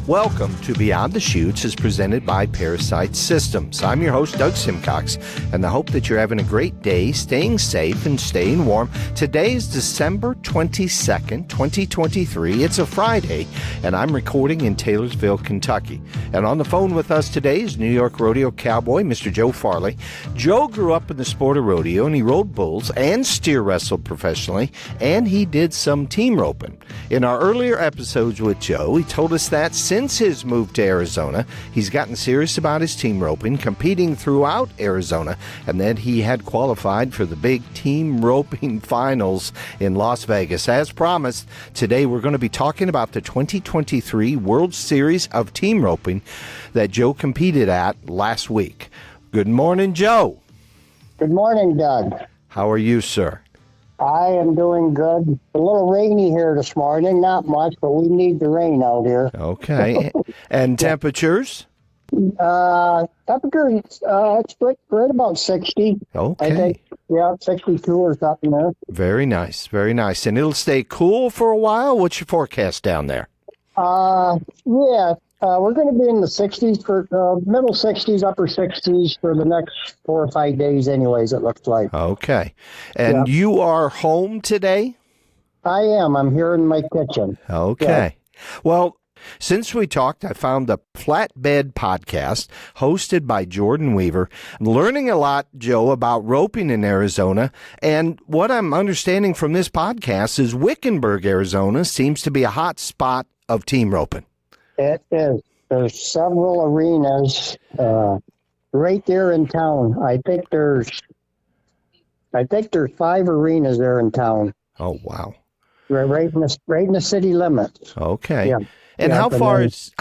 Welcome to Beyond the Chutes, is presented by ParaSight Systems. I'm your host, Doug Simcox, and I hope that you're having a great day, staying safe and staying warm. Today is December 22nd, 2023. It's a Friday, and I'm recording in Taylorsville, Kentucky. And on the phone with us today is New York Rodeo Cowboy, Mr. Joe Farrelly. Joe grew up in the sport of rodeo, and he rode bulls and steer wrestled professionally, and he did some team roping. In our earlier episodes with Joe, he told us that since his move to Arizona, he's gotten serious about his team roping, competing throughout Arizona, and that he had qualified for the big team roping finals in Las Vegas. As promised, today we're going to be talking about the 2023 World Series of Team Roping that Joe competed at last week. Good morning, Joe. Good morning, Doug. How are you, sir? I am doing good. A little rainy here this morning, not much, but we need the rain out here. Okay. And temperatures? Temperature, it's right about 60. Okay. I think, 62 or something there. Very nice, very nice. And it'll stay cool for a while? What's your forecast down there? We're going to be in the 60s for middle 60s, upper 60s for the next 4 or 5 days anyways, it looks like. Okay. And you are home today? I am. I'm here in my kitchen. Okay. Yeah. Well, since we talked, I found the Flatbed Podcast hosted by Jordan Weaver. I'm learning a lot, Joe, about roping in Arizona. And what I'm understanding from this podcast is Wickenburg, Arizona seems to be a hot spot of team roping. It is. There's several arenas right there in town. I think there's 5 arenas there in town. Oh, wow. Right in the city limits. Okay. Yeah. And how far is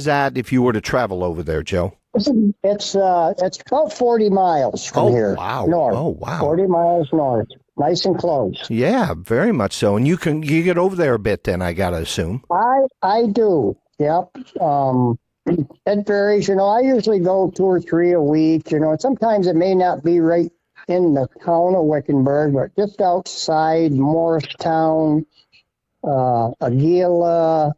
that if you were to travel over there, Joe? It's about 40 miles from here. Wow. North. Oh, wow. 40 miles north. Nice and close. Yeah, very much so. And you get over there a bit then, I got to assume. I do. Yep. It varies. I usually go 2 or 3 a week. Sometimes it may not be right in the town of Wickenburg, but just outside Morristown, Aguila,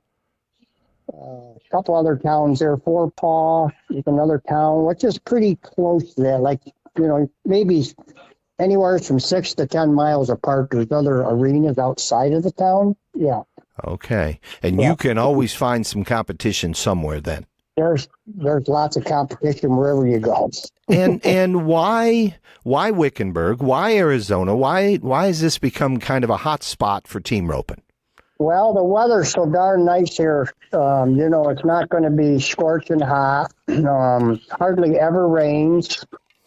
a couple other towns there. Forepaugh is another town, which is pretty close to that. Like, maybe anywhere from 6 to 10 miles apart. There's other arenas outside of the town. Yeah. Okay. And you can always find some competition somewhere then. There's lots of competition wherever you go. and why Wickenburg? Why Arizona? Why has this become kind of a hot spot for team roping? Well, the weather's so darn nice here. It's not going to be scorching hot. Hardly ever rains.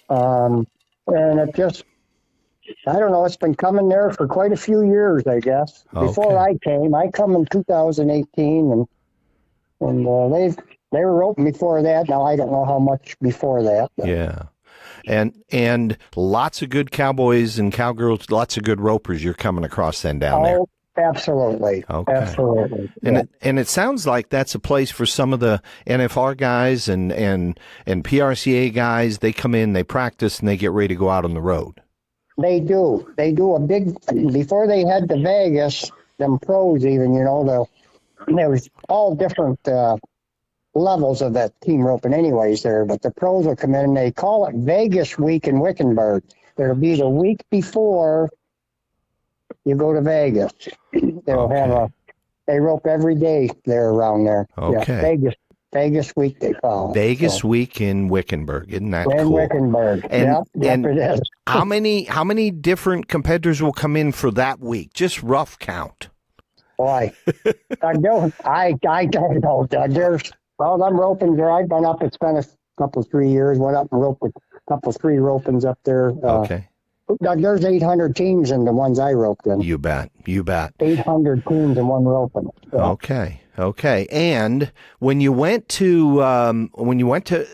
And it just, I don't know, it's been coming there for quite a few years, I guess. Okay. Before I come in 2018, and they were roping before that. Now, I don't know how much before that. But. Yeah. And lots of good cowboys and cowgirls, lots of good ropers you're coming across then down there. Absolutely. Okay. Absolutely. And it sounds like that's a place for some of the NFR guys and PRCA guys. They come in, they practice, and they get ready to go out on the road. They do a big, before they head to Vegas, them pros even, there was all different levels of that team roping anyways there, but the pros will come in and they call it Vegas week in Wickenburg. It'll be the week before you go to Vegas. They rope every day there around there. Okay. Yeah, Vegas week they call it. Vegas week in Wickenburg. Isn't that cool? In Wickenburg. And it is. How many different competitors will come in for that week? Just rough count. Boy, I don't know. Them ropings there. I've been up. It's been a couple, 3 years. Went up and roped a couple, 3 ropings up there. Okay. There's 800 teams in the ones I roped in. You bet. 800 teams in one roping. So. Okay. And when you went to,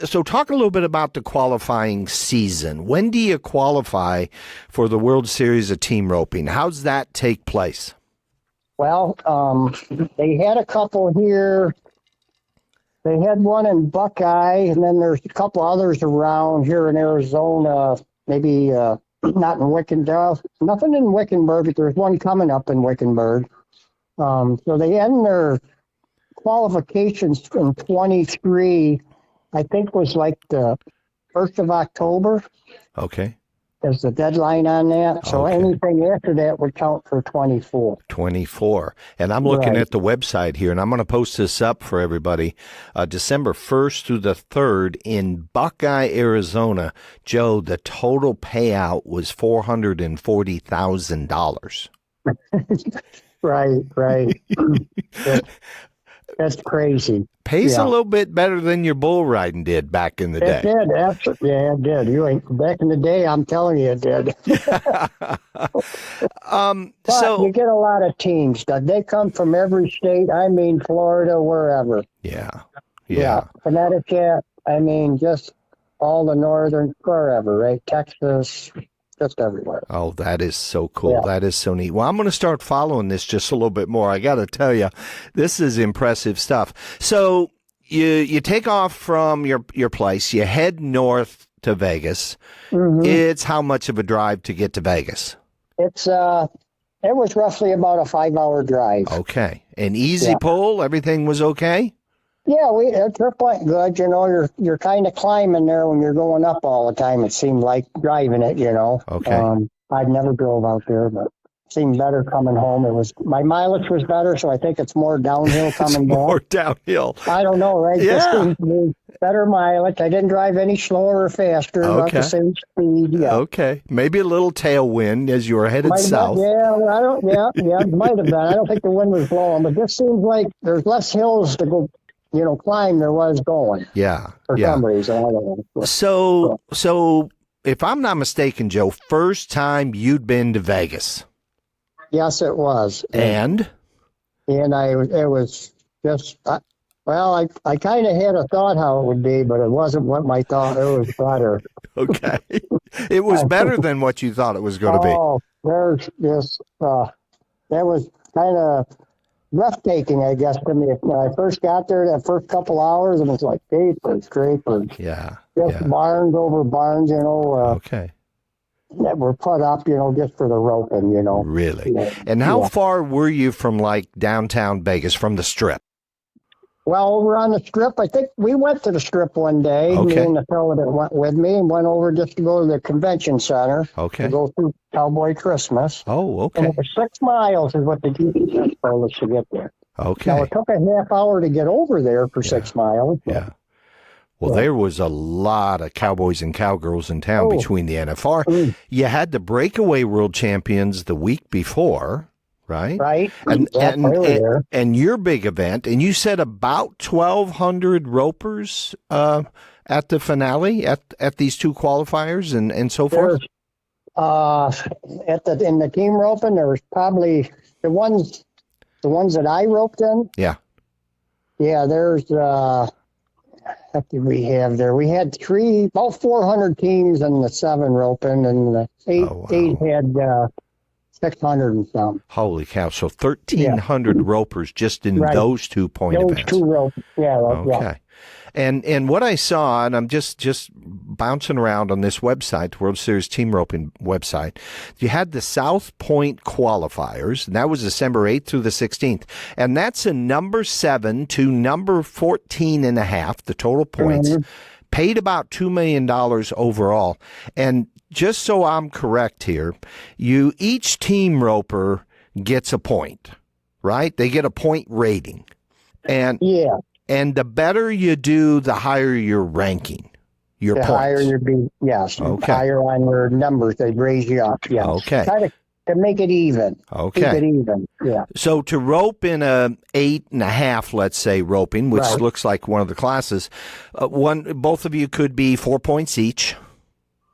so talk a little bit about the qualifying season. When do you qualify for the World Series of Team Roping? How's that take place? Well, they had a couple here. They had one in Buckeye, and then there's a couple others around here in Arizona, maybe not in Wickenburg. Nothing in Wickenburg, but there's one coming up in Wickenburg. So they end qualifications in 23, I think was like the 1st of October. Okay. There's the deadline on that. So Okay. anything after that would count for 24. 24. And I'm looking Right. at the website here, and I'm going to post this up for everybody. December 1st through the 3rd in Buckeye, Arizona. Joe, the total payout was $440,000. Right. That's crazy. Pays a little bit better than your bull riding did back in the day. It did, absolutely. Yeah, it did. Back in the day, I'm telling you, it did. But you get a lot of teams, Doug. They come from every state. I mean, Florida, wherever. Yeah. Connecticut. I mean, just all the northern, wherever, right? Texas, just everywhere. Oh, that is so cool. Yeah. That is so neat. Well, I'm going to start following this just a little bit more. I got to tell you, this is impressive stuff. So you take off from your place, you head north to Vegas. Mm-hmm. It's how much of a drive to get to Vegas? It was roughly about a 5-hour drive. Okay. An easy pull? Everything was okay? Yeah, the trip went good. You know, you're kind of climbing there when you're going up all the time. It seemed like driving it, you know. Okay. I'd never drove out there, but it seemed better coming home. My mileage was better, so I think it's more downhill coming back. More downhill. I don't know, right? Yeah. Just seemed to be better mileage. I didn't drive any slower or faster. About the same speed. Yeah. Okay. Maybe a little tailwind as you were headed south. It might have been. I don't think the wind was blowing, but this seems like there's less hills to go. You know, climb there was going. Yeah. For some reason. I don't know. So if I'm not mistaken, Joe, first time you'd been to Vegas. Yes, it was. And it was just, I kind of had a thought how it would be, but it wasn't what my thought. It was better. Okay. It was better than what you thought it was going to be. Oh, there's this, that was kind of breathtaking, I guess, to me. When I first got there, that first couple hours, and it's like papers. Yeah. Just barns over barns, you know. Okay. That were put up, you know, just for the roping, you know. Really? Yeah. And how far were you from like downtown Vegas, from the Strip? Well, over on the Strip, I think we went to the Strip one day. Okay. Me and the fellow that went with me, and went over just to go to the convention center. Okay. To go through Cowboy Christmas. Oh, okay. And it was 6 miles is what the GPS told us to get there. Okay. Now, it took a half hour to get over there for 6 miles. Yeah. Well, there was a lot of cowboys and cowgirls in town between the NFR. You had the breakaway world champions the week before, right? Right. And your big event, and you said about 1,200 ropers at the finale at these two qualifiers and so forth. In the team roping, there was probably the ones that I roped in. Yeah. Yeah, there's what did we have there? We had about 400 teams in the 7 roping, and the 8 had 600 and some. Holy cow! So 1,300 ropers just in those 2 point events. Those 2 ropes, Okay. Yeah. And what I saw, and I'm just bouncing around on this website, World Series Team Roping website, you had the South Point qualifiers, and that was December 8th through the 16th. And that's a number 7 to number 14.5, the total points, paid about $2 million overall. And just so I'm correct here, each team roper gets a point, right? They get a point rating. And And the better you do, the higher your ranking, your points. The higher you be, yes. Okay. Higher on your numbers, they raise you up. Yes. Okay. Try to make it even. Okay. Keep it even. Yeah. So to rope in a 8.5, let's say roping, which looks like one of the classes, both of you could be 4 points each.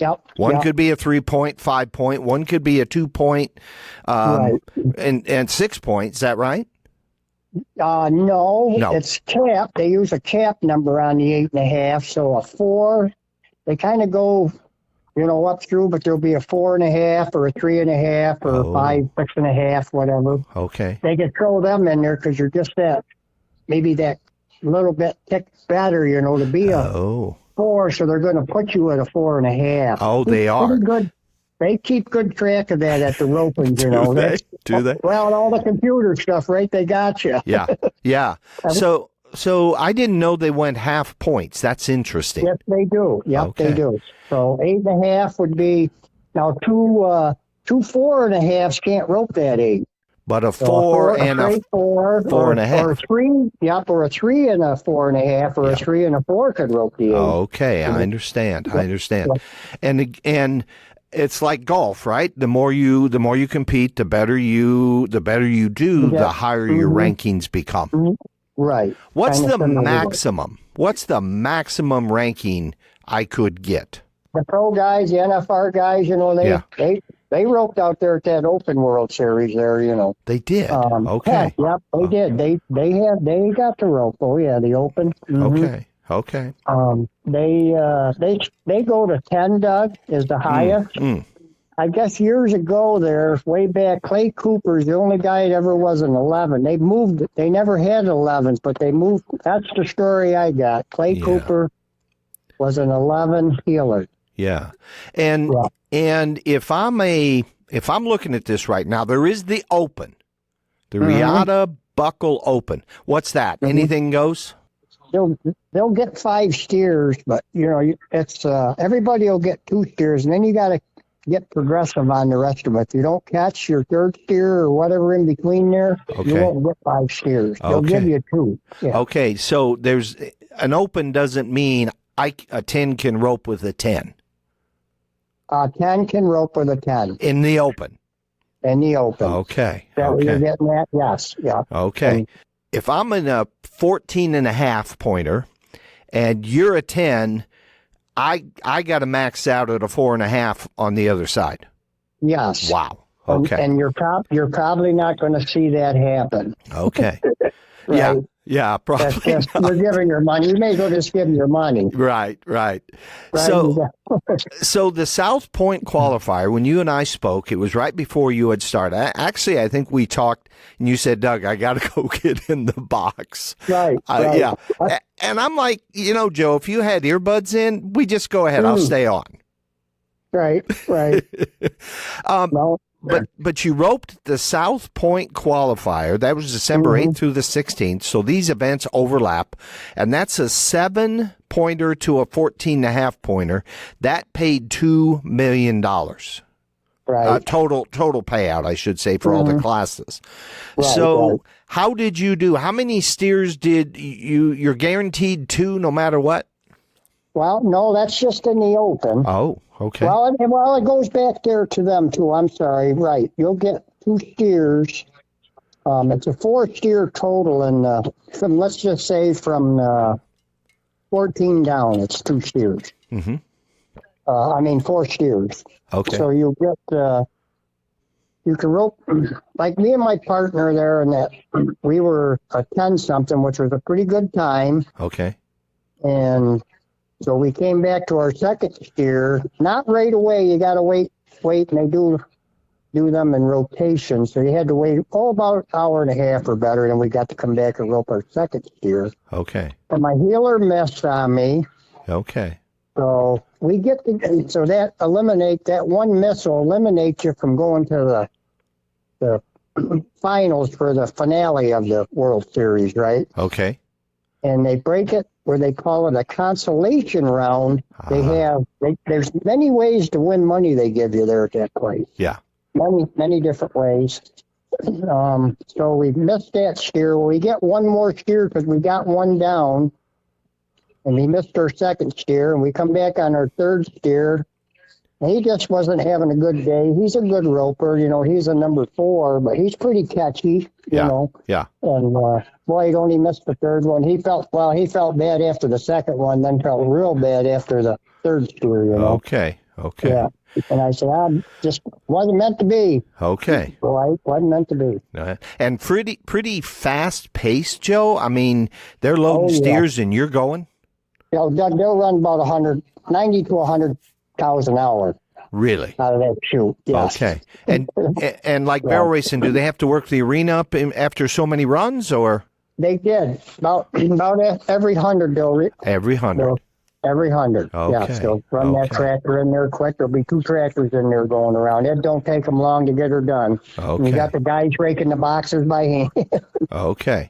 Yep. One could be a 3 point, 5 point. One could be a 2 point, and 6 points. Is that right? No, it's capped. They use a cap number on the 8.5. So a 4, they kind of go, up through, but there'll be a 4.5 or a 3.5 or a 5, 6.5, whatever. Okay. They can throw them in there because you're just maybe that little bit tick better, to be a 4. So they're going to put you at a 4.5. Oh, they are. Pretty good. They keep good track of that at the roping, Do they? Well, and all the computer stuff, right? They got you. Yeah. Yeah. So I didn't know they went half points. That's interesting. Yes, they do. Yep, Okay. they do. So 8.5 would be now two 4.5s can't rope that 8. But a So four and a straight four, four and a half. or a 3. Yep, or a 3 and a 4.5, or a 3 and a 4 could rope the 8. Okay, I understand. And it's like golf, right? The more you compete, the better you do, the higher your rankings become. Mhm. Right. What's Kind the of similar. maximum? What's the maximum ranking I could get? The pro guys, the NFR guys, they roped out there at that Open World Series there, They did. Okay. Yep, they did. They got the rope. Oh yeah, the Open. Mhm. Okay. They go to 10. Doug is the highest. I guess years ago there, way back, Clay Cooper's the only guy that ever was an 11. They moved. They never had 11s, but they moved. That's the story I got. Clay Cooper was an 11 healer. Yeah. And if I'm looking at this right now, there is the Open, the Riata Buckle Open. What's that? Anything goes? They'll get 5 steers, but it's everybody will get 2 steers, and then you got to get progressive on the rest of it. If you don't catch your 3rd steer or whatever in between there, you won't get 5 steers. They'll give you 2. Yeah. Okay, so there's an Open doesn't mean a 10 can rope with a 10. 10 can rope with a 10 in the Open. Okay. That you're getting at? Yes. Yeah. Okay. If I'm in a 14.5 pointer and you're a 10, I got to max out at a 4.5 on the other side. Yes. Wow. Okay. And you're probably not going to see that happen. Okay. Right? Yeah, probably not. You're giving your money. You may as well just give them your money. Right. So the South Point qualifier, when you and I spoke, it was right before you had started. Actually, I think we talked, and you said, Doug, I got to go get in the box. Right. Yeah. And I'm like, Joe, if you had earbuds in, we just go ahead. I'll stay on. Right. No. But you roped the South Point qualifier. That was December 8th through the 16th. So these events overlap. And that's a 7-pointer to a 14.5 pointer. That paid $2 million. Right. Total payout, I should say, for all the classes. Right. How did you do? How many steers did you're guaranteed 2 no matter what? Well, no, that's just in the Open. Oh, okay. Well, it goes back there to them, too. I'm sorry. Right. You'll get 2 steers. It's a 4-steer total, and let's just say from 14 down, it's 2 steers. 4 steers. Okay. So you get, you can rope, like me and my partner there, and that we were a 10-something, which was a pretty good time. Okay. And so we came back to our 2nd steer. Not right away. You got to wait, and they do them in rotation. So you had to wait about an hour and a half or better, and we got to come back and rope our 2nd steer. Okay. And my healer missed on me. Okay. So we get that one miss will eliminate you from going to the finals for the finale of the World Series, right? Okay. And they break it where they call it a consolation round. There's many ways to win money they give you there at that place. Yeah. Many different ways. So we missed that steer. We get one more steer because we got one down. And we missed our 2nd steer, and we come back on our 3rd steer. And he just wasn't having a good day. He's a good roper, he's a number 4, but he's pretty catchy, Yeah. And boy, he only missed the 3rd one. He felt bad after the 2nd one, then felt real bad after the 3rd steer, Okay. Yeah. And I said, just wasn't meant to be. Okay. Boy, wasn't meant to be. And pretty fast pace, Joe. I mean, they're loading steers and you're going. They'll run about 90 to 100 cows an hour. Really? Out of that chute, yes. Okay. And like barrel racing, do they have to work the arena up after so many runs, or? They did. About every 100 Every 100. Every 100. Okay. Yeah, so run that tractor in there quick. There'll be 2 tractors in there going around. It don't take them long to get her done. Okay. And you got the guys raking the boxes by hand. Okay.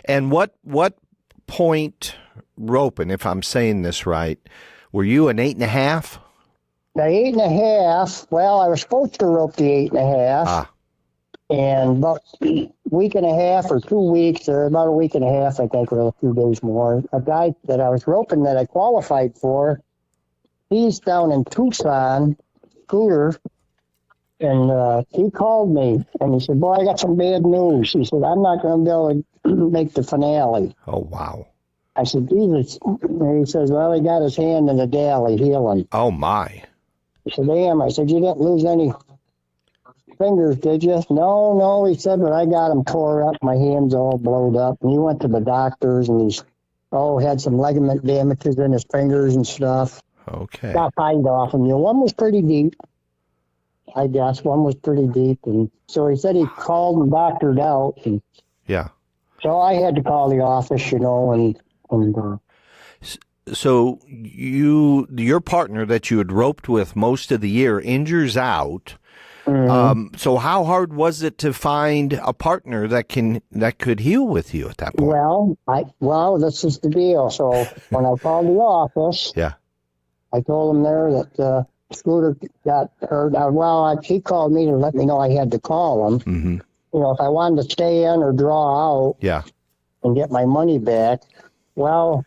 And what point roping, if I'm saying this right, were you an 8.5? The 8.5, well, I was supposed to rope the 8.5. Ah. And about a week and a half or 2 weeks, or about a week and a half, I think, or a few days more, a guy that I was roping that I qualified for, he's down in Tucson, Scooter, and he called me, and he said, boy, I got some bad news. He said, I'm not going to be able to make the finale. Oh, wow. I said, Jesus. And he says, well, he got his hand in the daly healing. Oh, my. I said, damn. I said, you didn't lose any fingers, did you? No, he said, but I got them tore up. My hand's all blowed up. And he went to the doctors, and he's, had some ligament damages in his fingers and stuff. Okay. Got hide off him. One was pretty deep, I guess. One was pretty deep. And so he said he called and doctored out. And Yeah. so I had to call the office, and So your partner that you had roped with most of the year injures out. Mm-hmm. So how hard was it to find a partner that could heal with you at that point? Well, this is the deal. So when I called the office, Yeah. I told them there that Scooter got hurt. He called me to let me know I had to call him. Mm-hmm. If I wanted to stay in or draw out, Yeah. and get my money back. Well,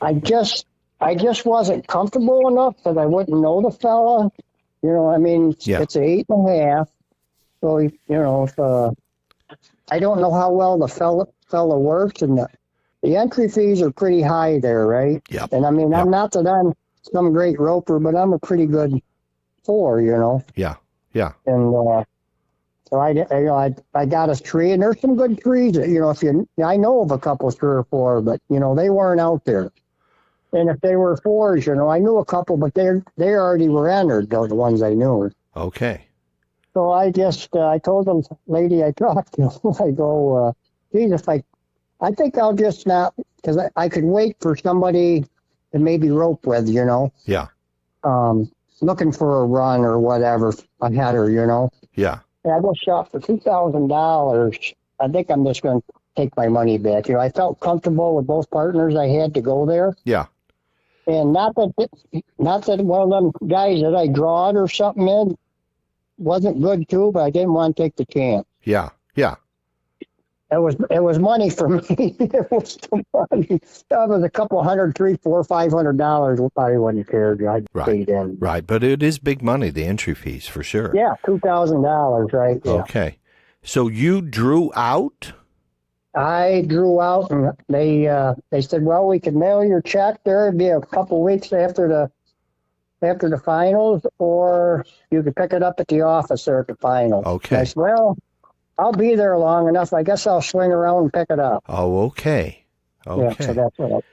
I just wasn't comfortable enough that I wouldn't know the fella. It's an 8.5. So, if, I don't know how well the fella works, and the entry fees are pretty high there, right? Yep. And I'm not that I'm some great roper, but I'm a pretty good 4, Yeah. Yeah. And so I got a tree, and there's some good trees that, I know of a couple, 3 or 4, but, they weren't out there. And if they were 4s, I knew a couple, but they already were entered, the ones I knew. Okay. So I told the lady I talked to, I go, geez, I think I'll just not, because I could wait for somebody to maybe rope with, Yeah. looking for a run or whatever, a header, Yeah. And I just shot for $2,000. I think I'm just going to take my money back. I felt comfortable with both partners I had to go there. Yeah. And not that one of them guys that I drawed or something in wasn't good too, but I didn't want to take the chance. Yeah. Yeah. It was money for me. It was the money. That was a couple $100, $300, $400, $500. Probably wouldn't care. I'd paid in. Right. But it is big money, the entry fees, for sure. Yeah, $2,000, right? Yeah. Okay. So you drew out? I drew out, and they said, well, we could mail your check there. It'd be a couple weeks after the finals, or you could pick it up at the office there at the finals. Okay. And I said, well, I'll be there long enough. I guess I'll swing around and pick it up. Oh, okay. Okay. Yeah, so that's what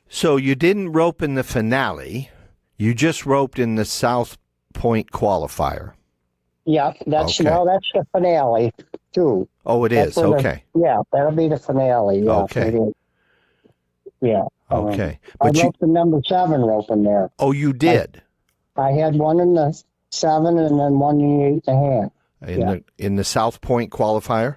So you didn't rope in the finale. You just roped in the South Point qualifier. Yeah, that's Okay. that's the finale too. Oh, it is. Okay. That'll be the finale. Yeah, Okay. it is. Yeah. Okay. I But roped the number 7 rope in there. Oh, you did? I had one in the 7 and then one in the 8.5. In the South Point qualifier?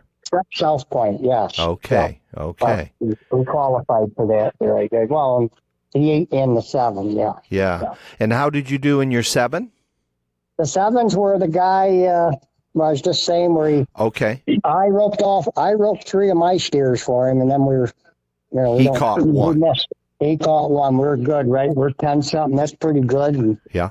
South Point, yes. Okay. Yeah. Okay. We qualified for that there. I did. Well, the 8 and the 7, yeah. Yeah. And how did you do in your 7? The 7s were the guy, I was just saying where he, Okay. I roped 3 of my steers for him, and then we were, He caught one. He caught one. We're good, right? We're 10-something. That's pretty good. And, Yeah.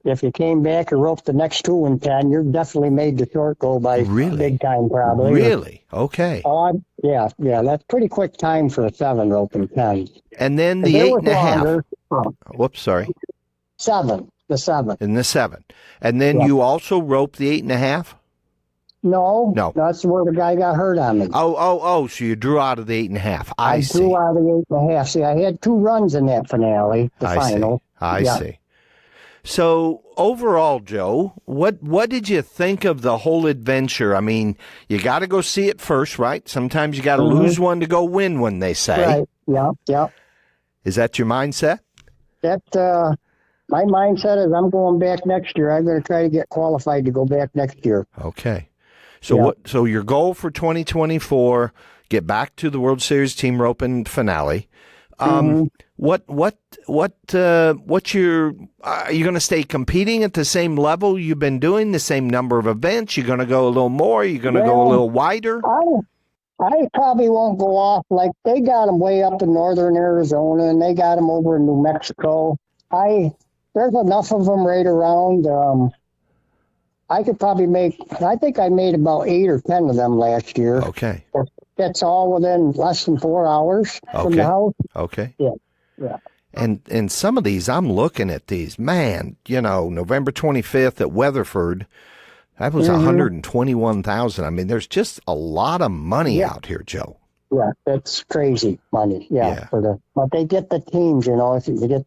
if you came back and roped the next 2 and 10, you're definitely made the short go by big time, probably. Really? Okay. Oh, yeah. That's pretty quick time for a 7 rope and 10. And then the 8.5. Longer. Whoops, sorry. 7. The 7. In the 7. And then you also roped the 8.5? No. No. That's where the guy got hurt on me. Oh, so you drew out of the 8.5. I see. Drew out of the 8.5. See, I had 2 runs in that finale, the final. I see. So overall, Joe, what did you think of the whole adventure? I mean, you got to go see it first, right? Sometimes you got to lose one to go win one, they say. Right. Yeah. Is that your mindset? my mindset is I'm going back next year. I'm going to try to get qualified to go back next year. Okay. So So your goal for 2024, get back to the World Series team roping finale. What's your? Are you going to stay competing at the same level you've been doing, the same number of events? You're going to go a little more? You're going to go a little wider? I probably won't go off like they got them way up in northern Arizona, and they got them over in New Mexico. There's enough of them right around. I could probably I think I made about 8 or 10 of them last year. Okay. That's all within less than 4 hours from the house. Okay. Yeah. And some of these, I'm looking at these, man, November 25th at Weatherford, that was 121,000. I mean, there's just a lot of money out here, Joe. Yeah, that's crazy money. Yeah. But they get the teams, if you get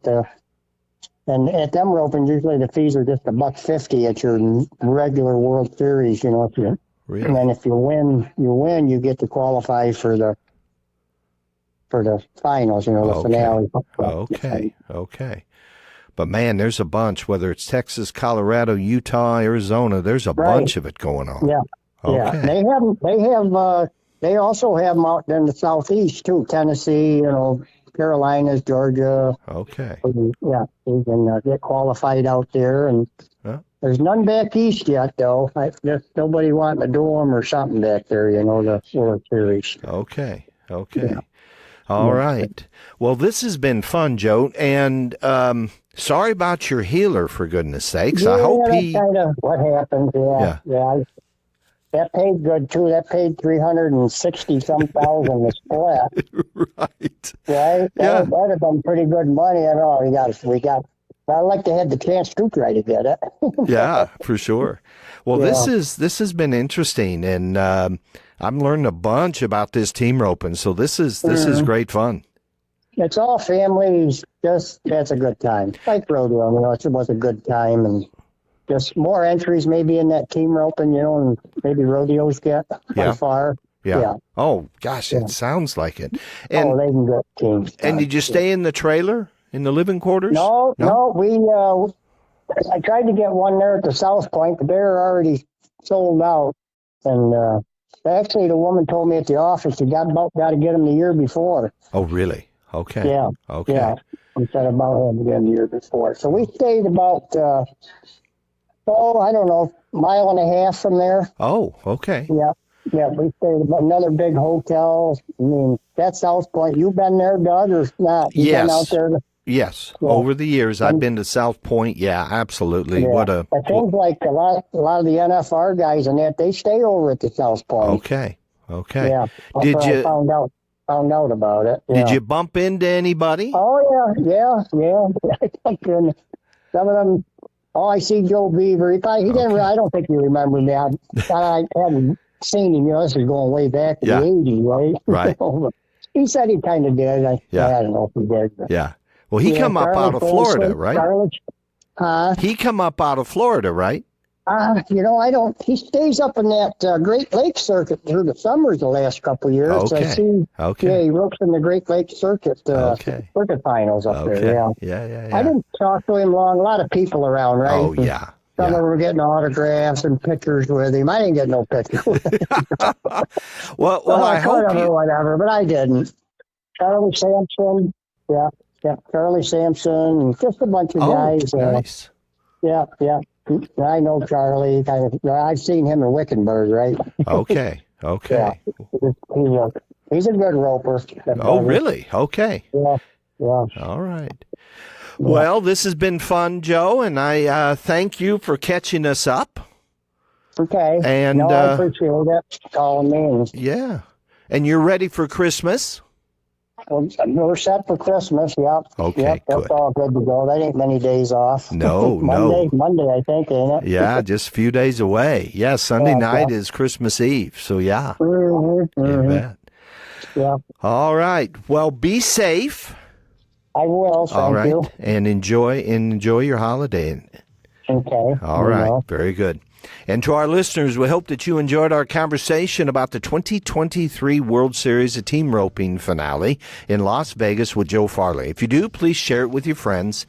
and at them roping, usually the fees are just $1.50 at your regular World Series, Really? And then if you win, you get to qualify for the finals, the finale. Okay. But man, there's a bunch, whether it's Texas, Colorado, Utah, Arizona, there's a bunch of it going on. Yeah. Okay. Yeah. They also have them out in the southeast too, Tennessee, Carolinas, Georgia. Okay. Yeah, you can get qualified out there, and there's none back east yet, though. There's nobody wanting to do them or something back there, the World Series. Okay. All right. Well, this has been fun, Joe, and sorry about your healer, for goodness sakes. I hope that's kind of what happened. Yeah. That paid good too. That paid $360,000 a split. Right. Right. That'd have been pretty good money. I know. We got. I'd like to have the chance to try to get it. Yeah, for sure. Well, this has been interesting, and I'm learning a bunch about this team roping. So this is great fun. It's all families. That's a good time. Like rodeo, it was a good time, and just more entries maybe in that team roping, and maybe rodeos get by far. Yeah. Oh gosh, it sounds like it. And they can get teams. And did you stay in the trailer, in the living quarters? No. I tried to get one there at the South Point, but they're already sold out. And actually, the woman told me at the office you got to get them the year before. Oh, really? Okay. Yeah. Okay. Yeah. Instead of about having to get them the year before. So we stayed about, I don't know, mile and a half from there. Oh, okay. Yeah. Yeah, we stayed at another big hotel. I mean, that's South Point. You been there, Doug, or not? You been out there? Yes. Yeah. Over the years, I've been to South Point. Yeah, absolutely. Yeah. It seems like a lot of the NFR guys and that, they stay over at the South Point. Okay. Yeah. Did you found out about it? Yeah. Did you bump into anybody? Oh yeah. Some of them. Oh, I see Joe Beaver. He didn't. I don't think he remembered me. I hadn't seen him. This is going way back in the 80s, right? Right. He said he kind of did. I don't know if he did. But. Yeah. Well, he come up out of Florida, right? He come up out of Florida, right? I don't. He stays up in that Great Lakes circuit through the summers the last couple of years. Okay. I see. Okay. Yeah, he ropes in the Great Lakes circuit circuit finals up there. Yeah. I didn't talk to him long. A lot of people around, right? Oh, yeah. Some of them were getting autographs and pictures with him. I didn't get no picture with him. well, I hope whatever, but I didn't. Charlie Sampson, Charlie Sampson, and just a bunch of guys. Nice. Yeah. I know Charlie. I've seen him in Wickenburg, right? Okay. Yeah. He's a good roper. Oh, really? Okay. Yeah. All right. Well, this has been fun, Joe, and I thank you for catching us up. Okay. And I appreciate that, calling me. Yeah. And you're ready for Christmas? We're set for Christmas, yep. Okay, yep, that's all good to go. That ain't many days off. No. Monday, I think, ain't it? Yeah, just a few days away. Yeah, Sunday night is Christmas Eve, so yeah. You bet. Yeah. All right. Well, be safe. I will, thank you. And enjoy your holiday. Okay. All right. Very good. And to our listeners, we hope that you enjoyed our conversation about the 2023 World Series of Team Roping finale in Las Vegas with Joe Farrelly. If you do, please share it with your friends.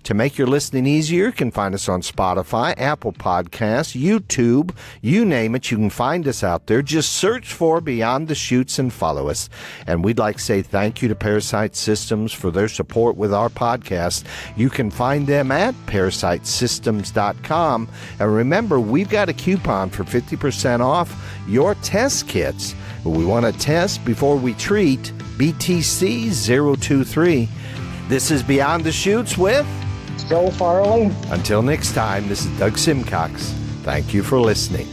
To make your listening easier, you can find us on Spotify, Apple Podcasts, YouTube, you name it, you can find us out there. Just search for Beyond the Chutes and follow us. And we'd like to say thank you to ParaSight Systems for their support with our podcast. You can find them at ParaSightSystems.com. And remember, we've got a coupon for 50% off your test kits. We want to test before we treat. BTC 023. This is Beyond the Chutes with Joe Farrelly. Until next time, this is Doug Simcox. Thank you for listening.